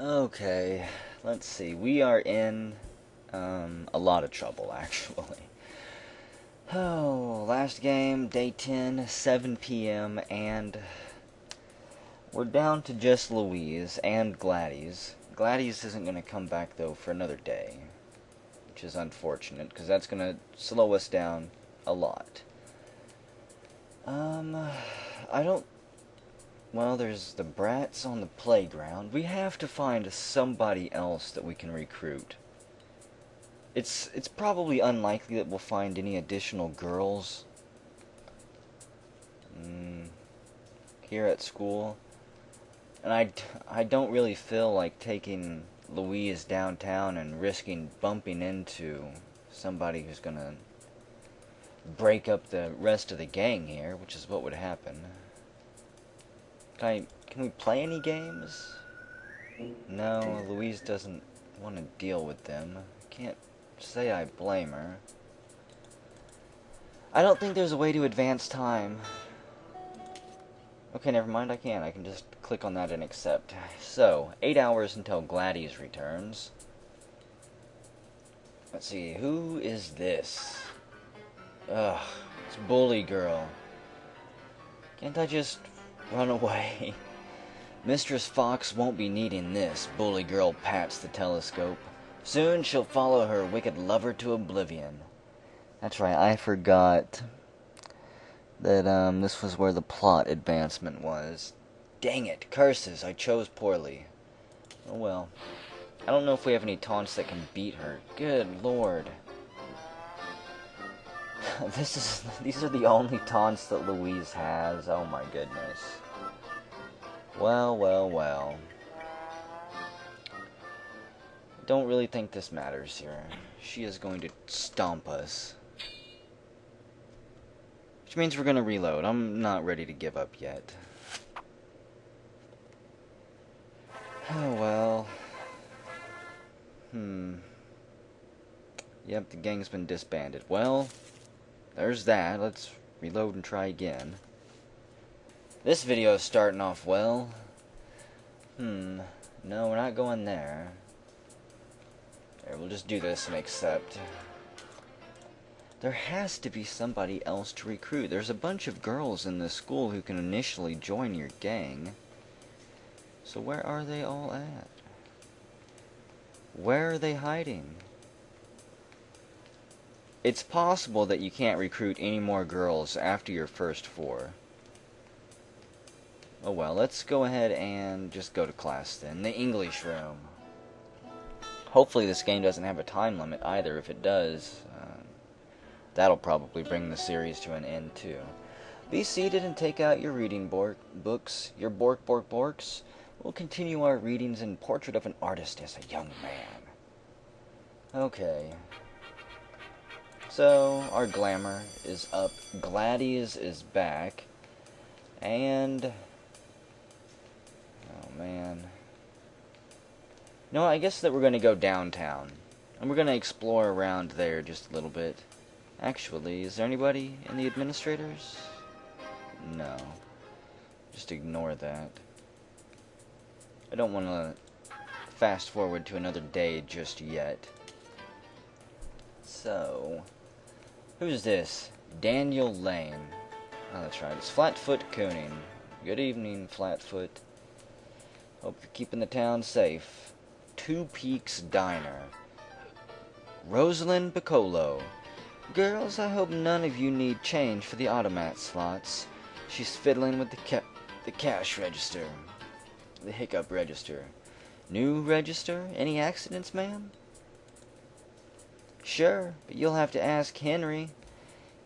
Okay, let's see. We are in a lot of trouble, actually. Oh, last game, day 10, 7 p.m., and we're down to just Louise and Gladys. Gladys isn't going to come back, though, for another day, which is unfortunate, because that's going to slow us down a lot. I don't... Well, there's the brats on the playground. We have to find somebody else that we can recruit. It's probably unlikely that we'll find any additional girls here at school. And I don't really feel like taking Louise downtown and risking bumping into somebody who's gonna break up the rest of the gang here, which is what would happen. Can we play any games? No, Louise doesn't want to deal with them. Can't say I blame her. I don't think there's a way to advance time. Okay, never mind, I can. I can just click on that and accept. So, 8 hours until Gladys returns. Let's see, who is this? Ugh, it's Bully Girl. Can't I just run away? Mistress Fox won't be needing this, Bully Girl pats the telescope. Soon she'll follow her wicked lover to oblivion. That's right, I forgot that this was where the plot advancement was. Dang it, curses, I chose poorly. Oh well. I don't know if we have any taunts that can beat her. Good lord. These are the only taunts that Louise has. Oh my goodness. Well, well, well. Don't really think this matters here. She is going to stomp us. Which means we're going to reload. I'm not ready to give up yet. Oh well. Yep, the gang's been disbanded. Well, there's that. Let's reload and try again. This video is starting off well. No, we're not going there. There, we'll just do this and accept. There has to be somebody else to recruit. There's a bunch of girls in this school who can initially join your gang. So where are they all at? Where are they hiding? It's possible that you can't recruit any more girls after your first 4. Oh well, let's go ahead and just go to class then. The English room. Hopefully this game doesn't have a time limit either. If it does, that'll probably bring the series to an end too. Be seated and take out your reading books, your borks. We'll continue our readings in Portrait of an Artist as a Young Man. Okay. So, our glamour is up. Gladys is back. And... oh, man. No, I guess that we're going to go downtown. And we're going to explore around there just a little bit. Actually, is there anybody in the administrators? No. Just ignore that. I don't want to fast forward to another day just yet. So, who's this? Daniel Lane. Oh, that's right. It's Flatfoot Cooning. Good evening, Flatfoot. Hope you're keeping the town safe. Two Peaks Diner. Rosalind Piccolo. Girls, I hope none of you need change for the automat slots. She's fiddling with the cash register. The hiccup register. New register? Any accidents, ma'am? Sure, but you'll have to ask Henry.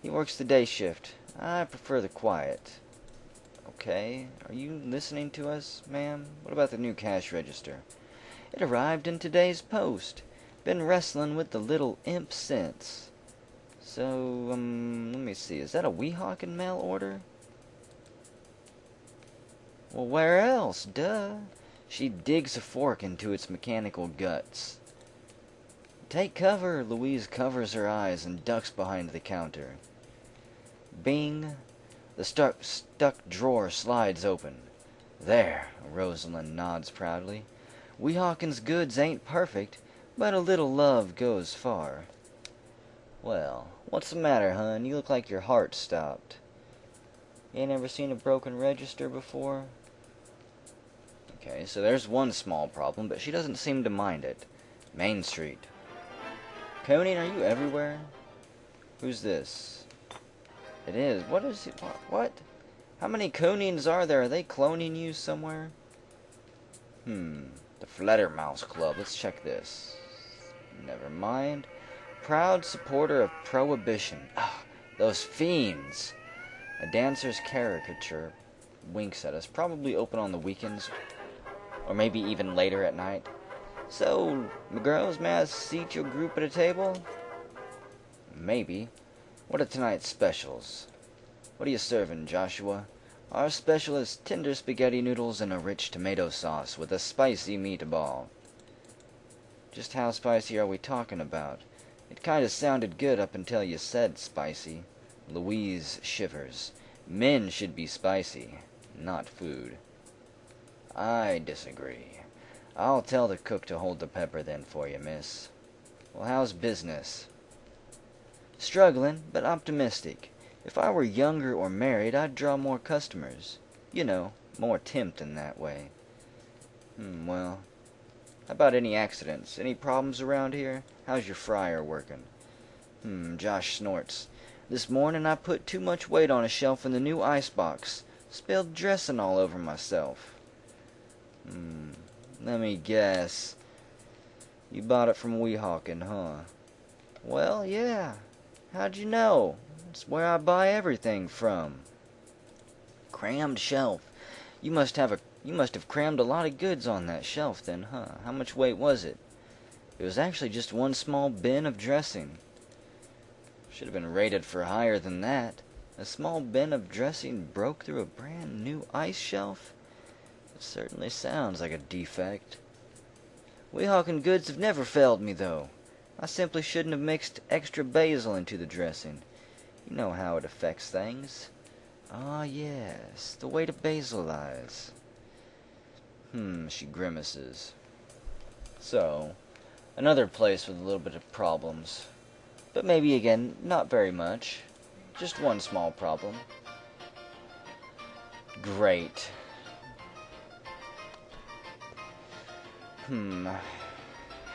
He works the day shift. I prefer the quiet. Okay, are you listening to us, ma'am? What about the new cash register? It arrived in today's post. Been wrestling with the little imp since. So, let me see. Is that a Weehawken mail order? Well, where else? Duh. She digs a fork into its mechanical guts. Take cover. Louise covers her eyes and ducks behind the counter. Bing. The stuck drawer slides open. There, Rosalind nods proudly. Weehawken's goods ain't perfect, but a little love goes far. Well, what's the matter, hun? You look like your heart stopped. You ain't ever seen a broken register before? Okay, so there's one small problem, but she doesn't seem to mind it. Main Street. Conan, are you everywhere? Who's this? It is. What is it? What? How many Conans are there? Are they cloning you somewhere? The Fledermaus Club. Let's check this. Never mind. Proud supporter of prohibition. Ah, those fiends. A dancer's caricature winks at us. Probably open on the weekends. Or maybe even later at night. So, girls, may I seat your group at a table? Maybe. What are tonight's specials? What are you serving, Joshua? Our special is tender spaghetti noodles and a rich tomato sauce with a spicy meatball. Just how spicy are we talking about? It kind of sounded good up until you said spicy. Louise shivers. Men should be spicy, not food. I disagree. I'll tell the cook to hold the pepper then for you, miss. Well, how's business? Struggling, but optimistic. If I were younger or married, I'd draw more customers. You know, more tempting that way. Well, how about any accidents? Any problems around here? How's your fryer working? Josh snorts. This morning I put too much weight on a shelf in the new icebox. Spilled dressing all over myself. Let me guess. You bought it from Weehawken, huh? Well, yeah. How'd you know? It's where I buy everything from. Crammed shelf. You must have crammed a lot of goods on that shelf then, huh? How much weight was it? It was actually just one small bin of dressing. Should have been rated for higher than that. A small bin of dressing broke through a brand new ice shelf? It certainly sounds like a defect. Weehawken goods have never failed me, though. I simply shouldn't have mixed extra basil into the dressing. You know how it affects things. Ah, yes, the way to basilize. She grimaces. So, another place with a little bit of problems. But maybe, again, not very much. Just one small problem. Great.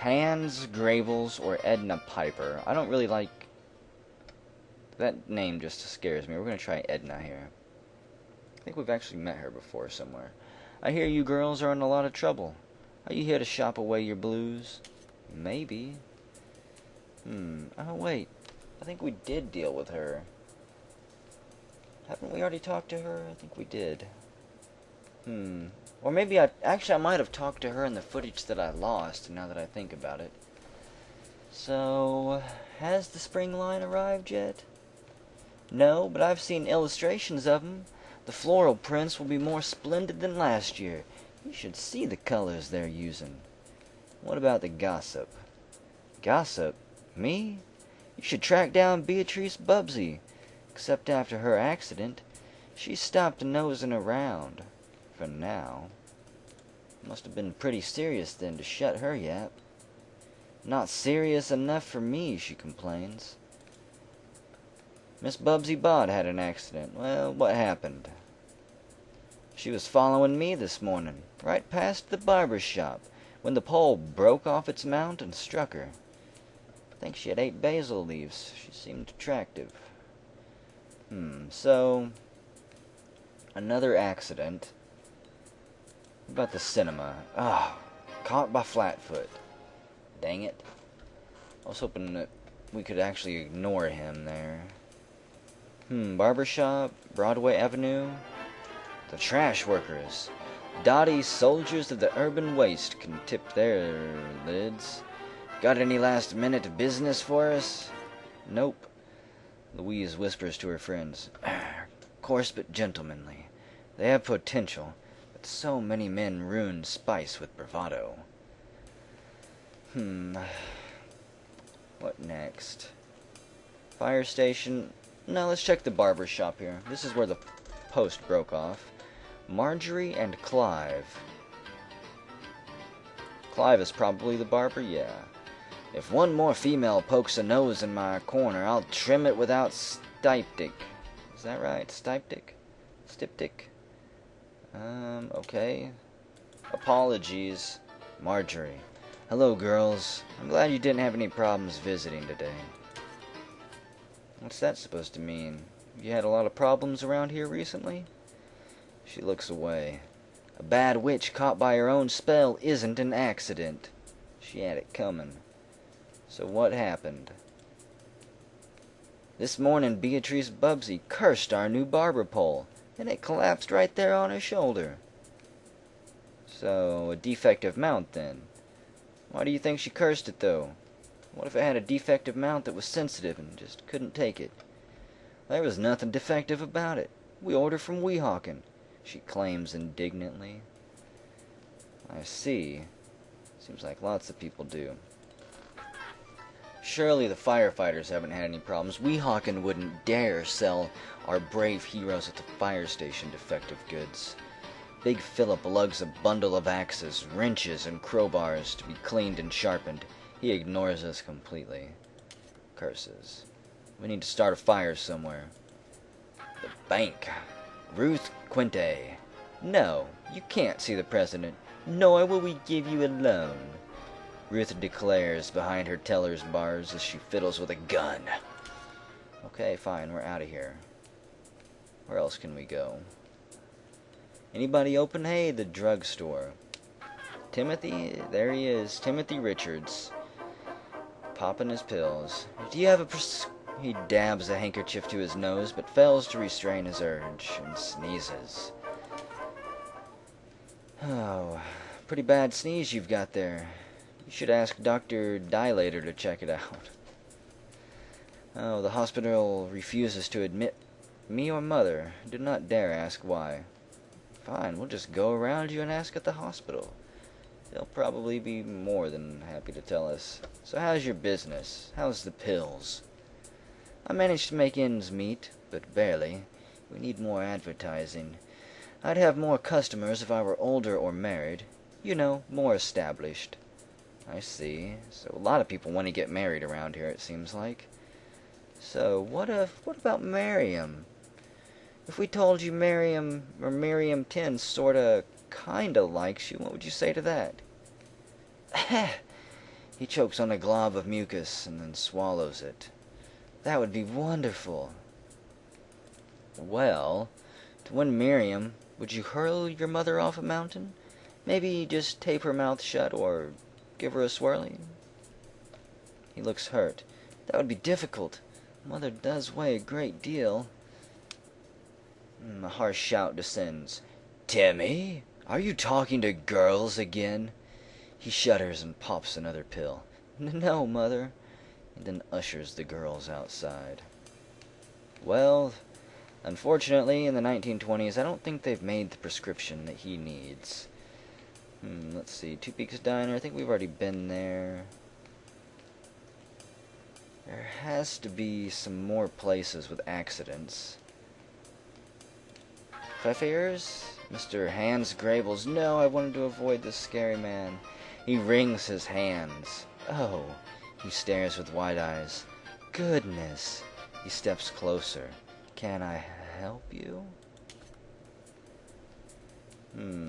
Hans Gravels or Edna Piper. I don't really like... That name just scares me. We're going to try Edna here. I think we've actually met her before somewhere. I hear you girls are in a lot of trouble. Are you here to shop away your blues? Maybe. Oh, wait. I think we did deal with her. Haven't we already talked to her? I think we did. Or maybe I might have talked to her in the footage that I lost, now that I think about it. So, has the spring line arrived yet? No, but I've seen illustrations of them. The floral prints will be more splendid than last year. You should see the colors they're using. What about the gossip? Gossip? Me? You should track down Beatrice Bubsy. Except after her accident, she stopped nosing around. For now. Must have been pretty serious then to shut her yap. Not serious enough for me, she complains. Miss Bubsy Bod had an accident. Well, what happened? She was following me this morning, right past the Barbershop, when the pole broke off its mount and struck her. I think she had 8 basil leaves. She seemed attractive. So... another accident. What about the cinema? Caught by Flatfoot. Dang it. I was hoping that we could actually ignore him there. Barbershop, Broadway Avenue. The trash workers. Dotty soldiers of the urban waste can tip their lids. Got any last-minute business for us? Nope. Louise whispers to her friends. Coarse but gentlemanly. They have potential, but so many men ruin spice with bravado. What next? Fire station. No, let's check the barber shop here. This is where the post broke off. Marjorie and Clive. Clive is probably the barber, yeah. If one more female pokes a nose in my corner, I'll trim it without styptic. Is that right? Styptic? Styptic? Okay. Apologies. Marjorie. Hello, girls. I'm glad you didn't have any problems visiting today. What's that supposed to mean? You had a lot of problems around here recently? She looks away. A bad witch caught by her own spell isn't an accident. She had it coming. So what happened? This morning Beatrice Bubsy cursed our new barber pole, and it collapsed right there on her shoulder. So, a defective mount then. Why do you think she cursed it, though? What if it had a defective mount that was sensitive and just couldn't take it? There was nothing defective about it. We ordered from Weehawken, she claims indignantly. I see. Seems like lots of people do. Surely the firefighters haven't had any problems. Weehawken wouldn't dare sell our brave heroes at the fire station defective goods. Big Philip lugs a bundle of axes, wrenches, and crowbars to be cleaned and sharpened. He ignores us completely. Curses. We need to start a fire somewhere. The bank. Ruth Quinte. No, you can't see the president, nor will we give you a loan. Ruth declares behind her teller's bars as she fiddles with a gun. Okay, fine, we're out of here. Where else can we go? Anybody open? Hey, the drugstore. Timothy, there he is. Timothy Richards. Popping his pills. Do you have a He dabs a handkerchief to his nose, but fails to restrain his urge, and sneezes. Oh, pretty bad sneeze you've got there. You should ask Dr. Dilator to check it out. Oh, the hospital refuses to admit me or Mother. Do not dare ask why. Fine, we'll just go around you and ask at the hospital. They'll probably be more than happy to tell us. So how's your business? How's the pills? I managed to make ends meet, but barely. We need more advertising. I'd have more customers if I were older or married. You know, more established. I see. So a lot of people want to get married around here, it seems like. So what about Miriam? If we told you Miriam 10 sorta kinda likes you, what would you say to that? He chokes on a glob of mucus and then swallows it. That would be wonderful. Well, to win Miriam, would you hurl your mother off a mountain? Maybe just tape her mouth shut or give her a swirly? He looks hurt. That would be difficult. Mother does weigh a great deal. A harsh shout descends. Timmy, are you talking to girls again? He shudders and pops another pill. No, Mother. And then ushers the girls outside. Well, unfortunately, in the 1920s, I don't think they've made the prescription that he needs. Let's see. Two Peaks Diner. I think we've already been there. There has to be some more places with accidents. Pfeffer's? Mr. Hans Grabels. No, I wanted to avoid this scary man. He wrings his hands. Oh. He stares with wide eyes. Goodness. He steps closer. Can I help you?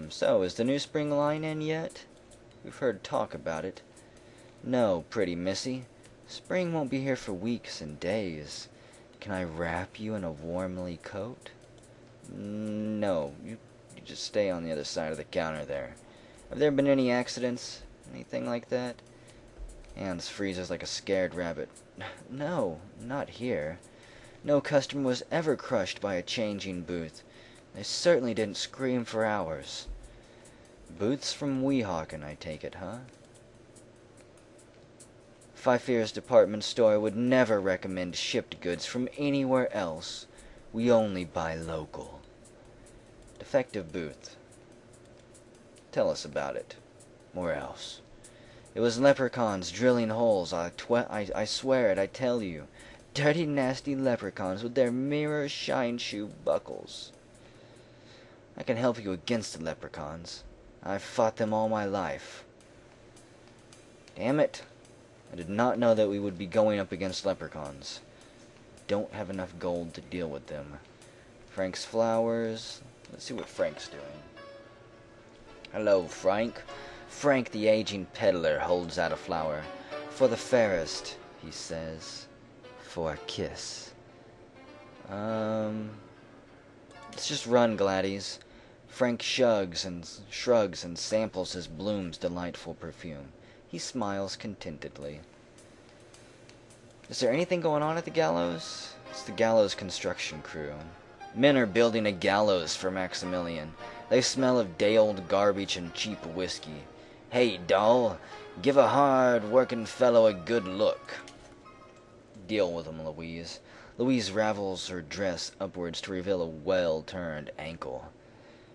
So, is the new spring line in yet? We've heard talk about it. No, pretty missy. Spring won't be here for weeks and days. Can I wrap you in a warmly coat? No, you just stay on the other side of the counter there. Have there been any accidents? Anything like that? Hans freezes like a scared rabbit. No, not here. No customer was ever crushed by a changing booth. They certainly didn't scream for hours. Booths from Weehawken, I take it, huh? Pfeiffer's department store would never recommend shipped goods from anywhere else. We only buy local. Defective booth. Tell us about it. Where else? It was leprechauns drilling holes. I swear it, I tell you. Dirty, nasty leprechauns with their mirror shine shoe buckles. I can help you against the leprechauns. I've fought them all my life. Damn it. I did not know that we would be going up against leprechauns. Don't have enough gold to deal with them. Frank's flowers. Let's see what Frank's doing. Hello, Frank. Frank, the aging peddler, holds out a flower. For the fairest, he says. For a kiss. Let's just run, Gladys. Frank shrugs and samples his bloom's delightful perfume. He smiles contentedly. Is there anything going on at the gallows? It's the gallows construction crew. Men are building a gallows for Maximilian. They smell of day-old garbage and cheap whiskey. Hey, doll, give a hard-working fellow a good look. Deal with him, Louise. Louise ravels her dress upwards to reveal a well-turned ankle.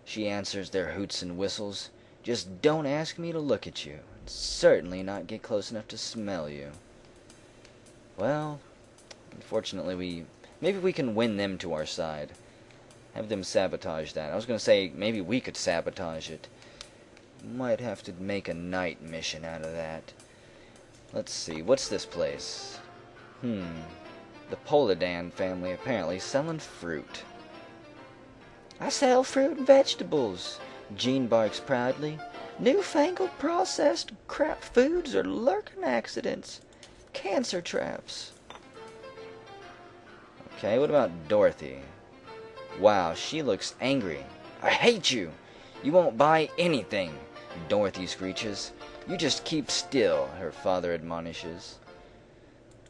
She answers their hoots and whistles. Just don't ask me to look at you. And certainly not get close enough to smell you. Well, unfortunately maybe we can win them to our side. Have them sabotage that. I was going to say maybe we could sabotage it. Might have to make a night mission out of that. Let's see, what's this place? The Poladan family apparently selling fruit. I sell fruit and vegetables, Jean barks proudly. Newfangled processed crap foods are lurking accidents. Cancer traps. Okay, what about Dorothy? Wow, she looks angry. I hate you! You won't buy anything, Dorothy screeches. You just keep still, her father admonishes.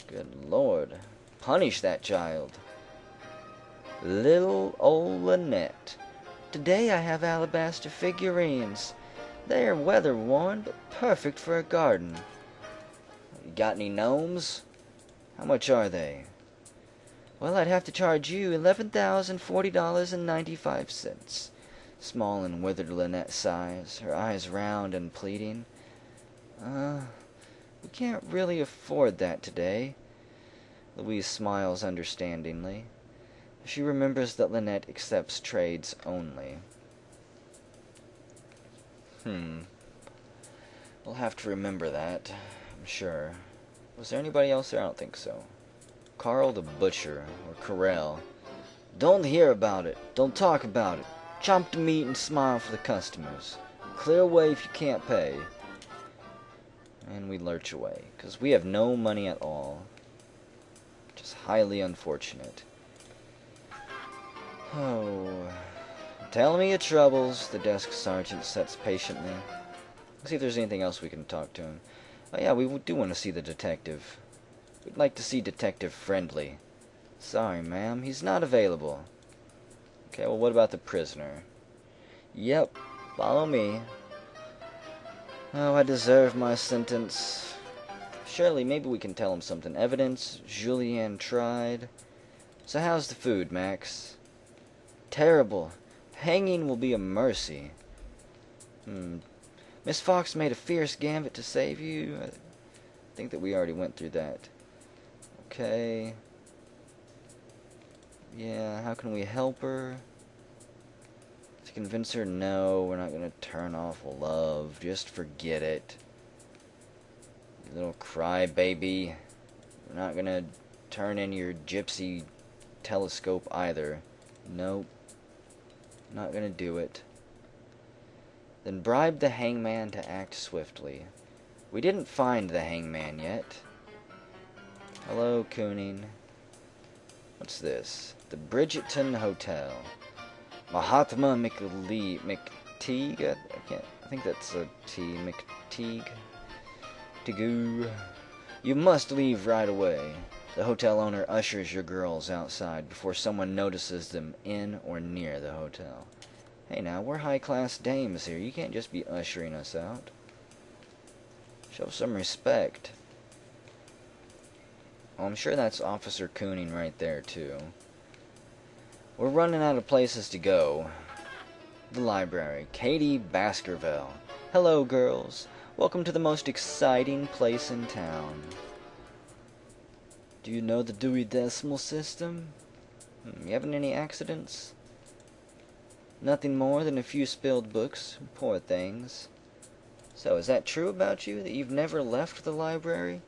Good Lord. Punish that child. Little old Lynette. Today I have alabaster figurines. They are weather-worn, but perfect for a garden. You got any gnomes? How much are they? Well, I'd have to charge you $11,040.95. Small and withered Lynette sighs, her eyes round and pleading. We can't really afford that today. Louise smiles understandingly. She remembers that Lynette accepts trades only. We'll have to remember that, I'm sure. Was there anybody else there? I don't think so. Carl the Butcher, or Corral. Don't hear about it. Don't talk about it. Chomp the meat and smile for the customers. Clear away if you can't pay. And we lurch away, because we have no money at all. Which is highly unfortunate. Oh. Tell me your troubles, the desk sergeant sets patiently. Let's see if there's anything else we can talk to him. Oh yeah, we do want to see the detective. We'd like to see Detective Friendly. Sorry, ma'am, he's not available. Okay, well, what about the prisoner? Yep, follow me. Oh, I deserve my sentence. Surely, maybe we can tell him something. Evidence, Julianne tried. So how's the food, Max? Terrible. Hanging will be a mercy. Miss Fox made a fierce gambit to save you. I think that we already went through that. Okay. Yeah, how can we help her? To convince her, no, we're not going to turn off love. Just forget it. You little crybaby. We're not going to turn in your gypsy telescope either. Nope. Not going to do it. Then bribe the hangman to act swiftly. We didn't find the hangman yet. Hello, Cooning. What's this? The Bridgerton Hotel. Mahatma McTeague? I think that's a T. McTeague. Tigoo. You must leave right away. The hotel owner ushers your girls outside before someone notices them in or near the hotel. Hey now, we're high-class dames here. You can't just be ushering us out. Show some respect. Oh, I'm sure that's Officer Cooning right there, too. We're running out of places to go. The library. Katie Baskerville. Hello, girls. Welcome to the most exciting place in town. Do you know the Dewey Decimal System? You having any accidents? Nothing more than a few spilled books. Poor things. So, is that true about you, that you've never left the library?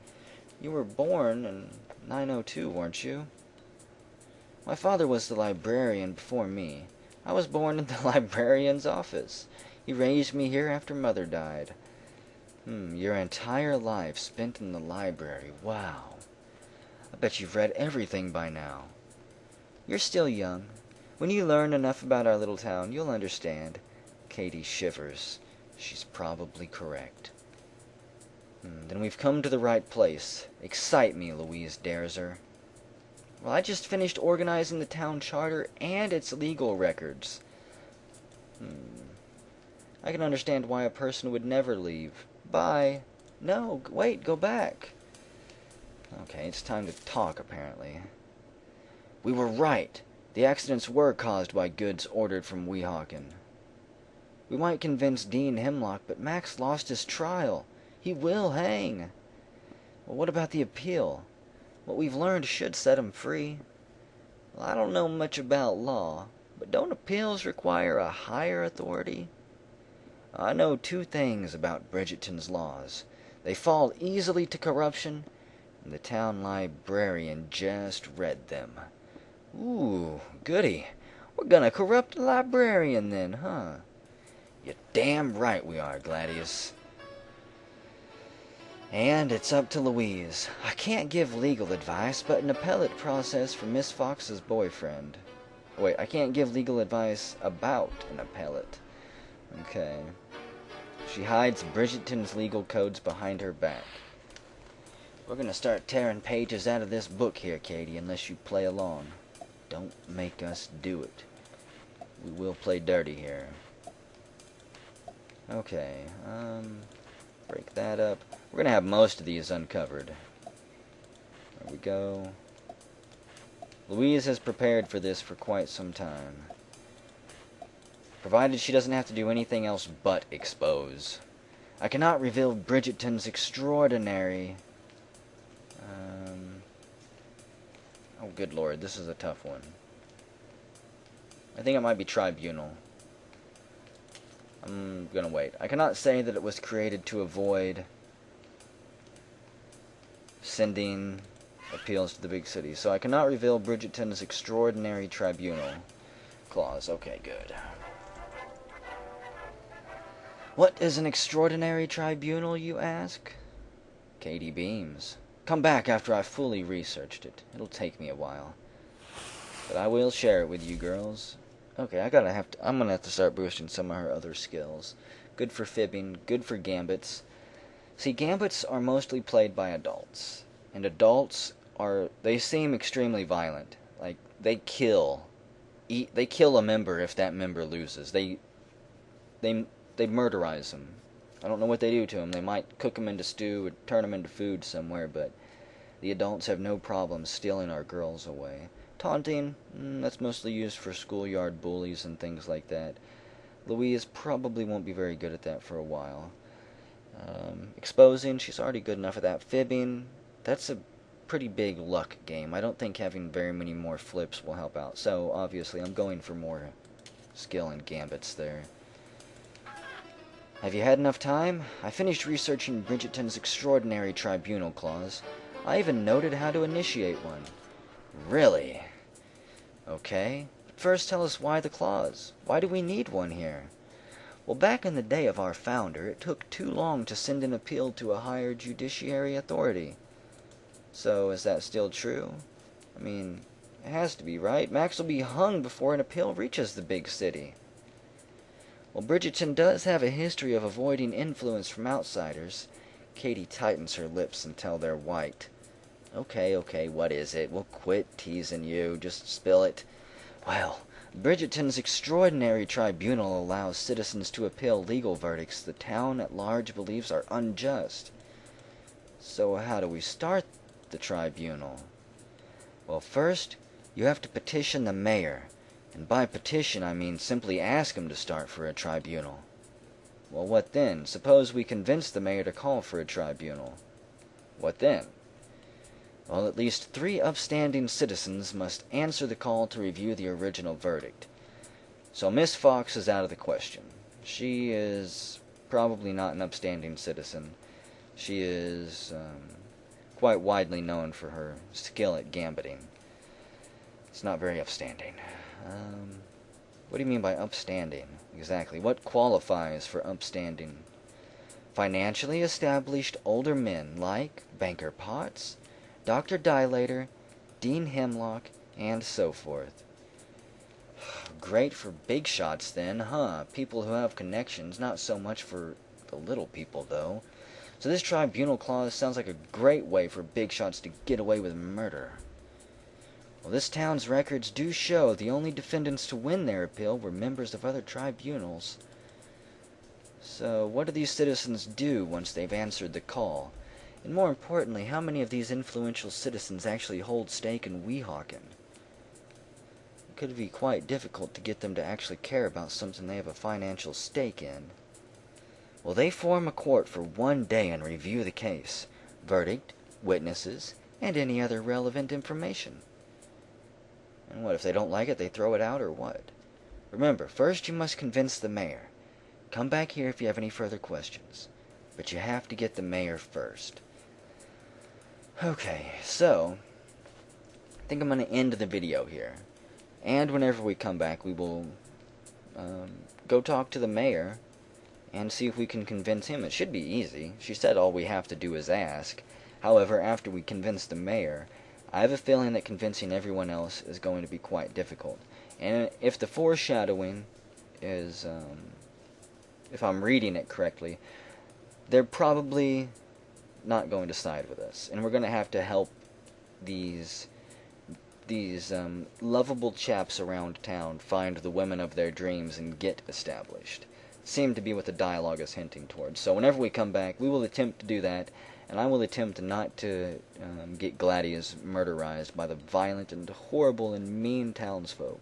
You were born in 902, weren't you? My father was the librarian before me. I was born in the librarian's office. He raised me here after Mother died. Your entire life spent in the library. Wow. I bet you've read everything by now. You're still young. When you learn enough about our little town, you'll understand. Katie shivers. She's probably correct. Then we've come to the right place. Excite me, Louise Derzer. Well, I just finished organizing the town charter and its legal records. I can understand why a person would never leave. Bye. No, wait, go back. Okay, it's time to talk, apparently. We were right. The accidents were caused by goods ordered from Weehawken. We might convince Dean Hemlock, but Max lost his trial. He will hang. Well, what about the appeal? What we've learned should set him free. Well, I don't know much about law, but don't appeals require a higher authority? I know 2 things about Bridgerton's laws. They fall easily to corruption, and the town librarian just read them. Ooh, goody. We're gonna corrupt the librarian then, huh? You're damn right we are, Gladius. And it's up to Louise. I can't give legal advice, but an appellate process for Miss Fox's boyfriend. Wait, I can't give legal advice about an appellate. Okay. She hides Bridgerton's legal codes behind her back. We're gonna start tearing pages out of this book here, Katie, unless you play along. Don't make us do it. We will play dirty here. Okay, break that up. We're gonna have most of these uncovered. There we go. Louise has prepared for this for quite some time. Provided she doesn't have to do anything else but expose. I cannot reveal Bridgerton's extraordinary... Oh, good lord, this is a tough one. I think it might be tribunal. I'm gonna wait. I cannot say that it was created to avoid sending appeals to the big city. So I cannot reveal Bridgerton's extraordinary tribunal clause. Okay, good. What is an extraordinary tribunal, you ask? Katie beams. Come back after I've fully researched it. It'll take me a while. But I will share it with you girls. Okay, I'm gonna have to start boosting some of her other skills. Good for fibbing, good for gambits. See, gambits are mostly played by adults. And adults they seem extremely violent. Like, they kill a member if that member loses. They murderize them. I don't know what they do to them. They might cook them into stew or turn them into food somewhere, but the adults have no problem stealing our girls away. Taunting, that's mostly used for schoolyard bullies and things like that. Louise probably won't be very good at that for a while. Exposing, she's already good enough at that. Fibbing, that's a pretty big luck game. I don't think having very many more flips will help out. So, obviously, I'm going for more skill and gambits there. Have you had enough time? I finished researching Bridgerton's extraordinary tribunal clause. I even noted how to initiate one. Really? Okay. But first tell us why the clause. Why do we need one here? Well, back in the day of our founder, it took too long to send an appeal to a higher judiciary authority. So, is that still true? I mean, it has to be, right? Max will be hung before an appeal reaches the big city. Well, Bridgerton does have a history of avoiding influence from outsiders. Katie tightens her lips until they're white. Okay, what is it? We'll quit teasing you. Just spill it. Well, Bridgerton's extraordinary tribunal allows citizens to appeal legal verdicts the town at large believes are unjust. So how do we start the tribunal? Well, first, you have to petition the mayor. And by petition, I mean simply ask him to start for a tribunal. Well, what then? Suppose we convince the mayor to call for a tribunal. What then? Well, at least 3 upstanding citizens must answer the call to review the original verdict. So Miss Fox is out of the question. She is probably not an upstanding citizen. She is quite widely known for her skill at gambiting. It's not very upstanding. What do you mean by upstanding, exactly? What qualifies for upstanding? Financially established older men like Banker Potts, Dr. Dilator, Dean Hemlock, and so forth. Great for big shots then, huh? People who have connections, not so much for the little people, though. So this tribunal clause sounds like a great way for big shots to get away with murder. Well, this town's records do show the only defendants to win their appeal were members of other tribunals. So what do these citizens do once they've answered the call? And more importantly, how many of these influential citizens actually hold stake in Weehawken? It could be quite difficult to get them to actually care about something they have a financial stake in. Well, they form a court for 1 day and review the case, verdict, witnesses, and any other relevant information. And what, if they don't like it, they throw it out, or what? Remember, first you must convince the mayor. Come back here if you have any further questions. But you have to get the mayor first. Okay, so I think I'm going to end the video here. And whenever we come back, we will go talk to the mayor and see if we can convince him. It should be easy. She said all we have to do is ask. However, after we convince the mayor, I have a feeling that convincing everyone else is going to be quite difficult. And if the foreshadowing is, if I'm reading it correctly, they're probably not going to side with us. And we're going to help these lovable chaps around town find the women of their dreams and get established. Seem to be what the dialogue is hinting towards. So whenever we come back, we will attempt to do that, and I will attempt not to get Gladius murderized by the violent and horrible and mean townsfolk.